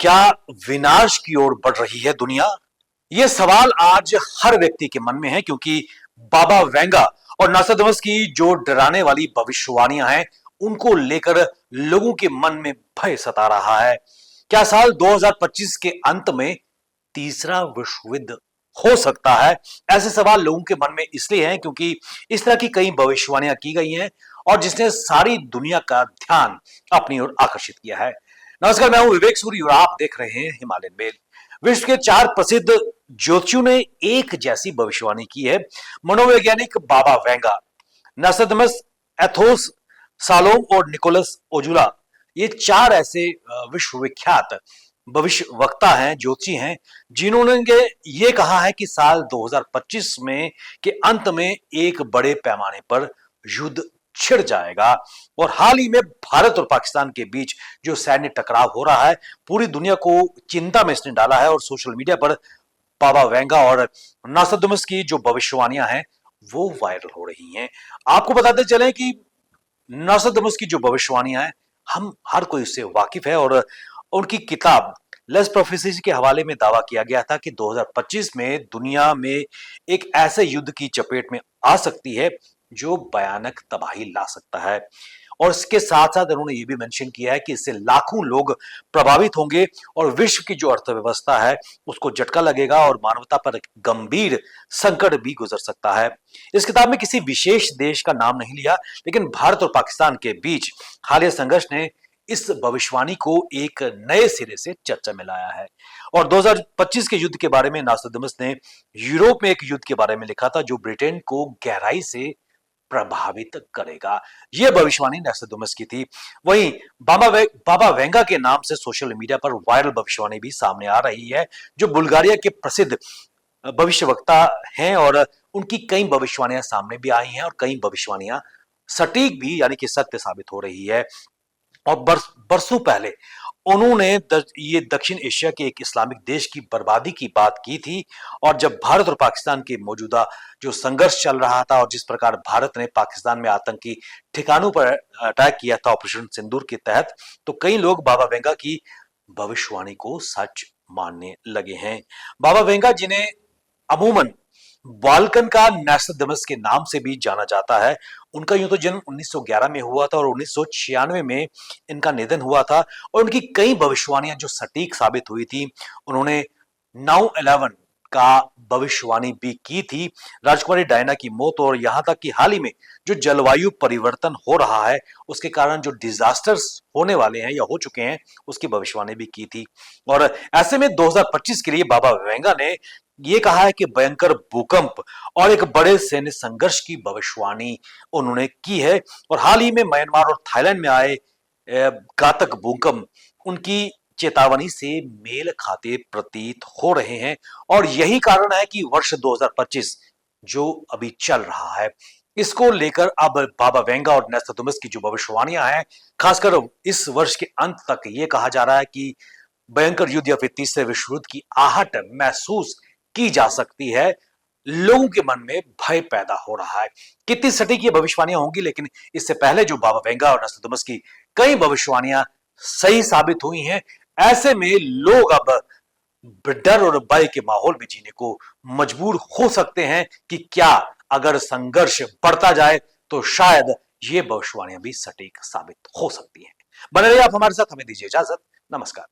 क्या विनाश की ओर बढ़ रही है दुनिया? यह सवाल आज हर व्यक्ति के मन में है क्योंकि बाबा वेंगा और नास्तादमस की जो डराने वाली भविष्यवाणियां हैं, उनको लेकर लोगों के मन में भय सता रहा है। क्या साल 2025 के अंत में तीसरा विश्व युद्ध हो सकता है? ऐसे सवाल लोगों के मन में इसलिए हैं क्योंकि इस तरह की कई भविष्यवाणियां की गई हैं और जिसने सारी दुनिया का ध्यान अपनी ओर आकर्षित किया है। नमस्कार, मैं हूं विवेक सूरी और आप देख रहे हैं हिमालयन मेल। विश्व के 4 प्रसिद्ध ज्योतिषियों ने एक जैसी भविष्यवाणी की है। मनोवैज्ञानिक बाबा वेंगा, नास्तादमस, एथोस सालोम और निकोलस ओजुला, ये 4 ऐसे विश्वविख्यात भविष्य वक्ता हैं, ज्योतिषी हैं, जिन्होंने ये कहा है कि साल 2025 में के अंत में एक बड़े पैमाने पर युद्ध छिड़ जाएगा। और हाल ही में भारत और पाकिस्तान के बीच जो सैन्य टकराव हो रहा है, पूरी दुनिया को चिंता में इसने डाला है और सोशल मीडिया पर बाबा वेंगा और नास्तादमस की जो भविष्यवाणियां हैं वो वायरल हो रही हैं। आपको बताते चलें कि नास्तादमस की जो भविष्यवाणियां हैं, हम हर कोई उससे वाकिफ है और उनकी किताब लेस प्रोफेसीज के हवाले में दावा किया गया था कि 2025 में दुनिया में एक ऐसे युद्ध की चपेट में आ सकती है जो भयानक तबाही ला सकता है। और इसके साथ साथ उन्होंने ये भी मेंशन किया है कि इससे लाखों लोग प्रभावित होंगे और विश्व की जो अर्थव्यवस्था है उसको झटका लगेगा और मानवता पर एक गंभीर संकट भी गुजर सकता है। इस किताब में किसी विशेष देश का नाम नहीं लिया, लेकिन भारत और पाकिस्तान के बीच हालिया संघर्ष ने इस भविष्यवाणी को एक नए सिरे से चर्चा में लाया है। और 2025 के युद्ध के बारे में नास्तादमस ने यूरोप में एक युद्ध के बारे में लिखा था जो ब्रिटेन को गहराई से प्रभावित करेगा। यह भविष्यवाणी नास्तादमस की थी। वहीं बाबा वेंगा के नाम से सोशल मीडिया पर वायरल भविष्यवाणी भी सामने आ रही है, जो बुल्गारिया के प्रसिद्ध भविष्यवक्ता हैं और उनकी कई भविष्यवाणियां सामने भी आई हैं और कई भविष्यवाणियां सटीक भी यानी कि सत्य साबित हो रही है। और बरसों पहले उन्होंने ये दक्षिण एशिया के एक इस्लामिक देश की बर्बादी की बात की थी। और जब भारत और पाकिस्तान के मौजूदा जो संघर्ष चल रहा था और जिस प्रकार भारत ने पाकिस्तान में आतंकी ठिकानों पर अटैक किया था ऑपरेशन सिंदूर के तहत, तो कई लोग बाबा वेंगा की भविष्यवाणी को सच मानने लगे हैं। बाबा वेंगा, जिन्हें अमूमन बाल्कन का नास्तादमस के नाम से भी जाना जाता है, उनका यूं तो जन्म 1911 में हुआ था और 1996 में इनका निधन हुआ था। और उनकी कई भविष्यवाणियां जो सटीक साबित हुई थी, उन्होंने 9/11 का भविष्यवाणी भी की थी, राजकुमारी डायना की मौत और यहां तक कि हाल ही में जो जलवायु परिवर्तन हो रहा है उसके कारण जो डिजास्टर्स होने वाले हैं या हो चुके हैं उसकी भविष्यवाणी भी की थी। और ऐसे में 2025 के लिए बाबा वेंगा ने ये कहा है कि भयंकर भूकंप और एक बड़े सैन्य संघर्ष की भविष्यवाणी उन्होंने की है। और हाल ही में म्यांमार और थाईलैंड में आए घातक भूकंप उनकी चेतावनी से मेल खाते प्रतीत हो रहे हैं। और यही कारण है कि वर्ष 2025 जो अभी चल रहा है, इसको लेकर अब बाबा वेंगा और नास्तादमस की जो भविष्यवाणियां हैं, खासकर इस वर्ष के अंत तक ये कहा जा रहा है कि भयंकर युद्ध या फिर तीसरे विश्व युद्ध की आहट महसूस की जा सकती है। लोगों के मन में भय पैदा हो रहा है। कितनी सटीक ये भविष्यवाणियां होंगी, लेकिन इससे पहले जो बाबा वेंगा और नास्तादमस की कई भविष्यवाणियां सही साबित हुई हैं, ऐसे में लोग अब डर और भय के माहौल में जीने को मजबूर हो सकते हैं कि क्या अगर संघर्ष बढ़ता जाए तो शायद ये भविष्यवाणियां भी सटीक साबित हो सकती हैं। बने रहिए आप हमारे साथ, हमें दीजिए इजाजत। नमस्कार।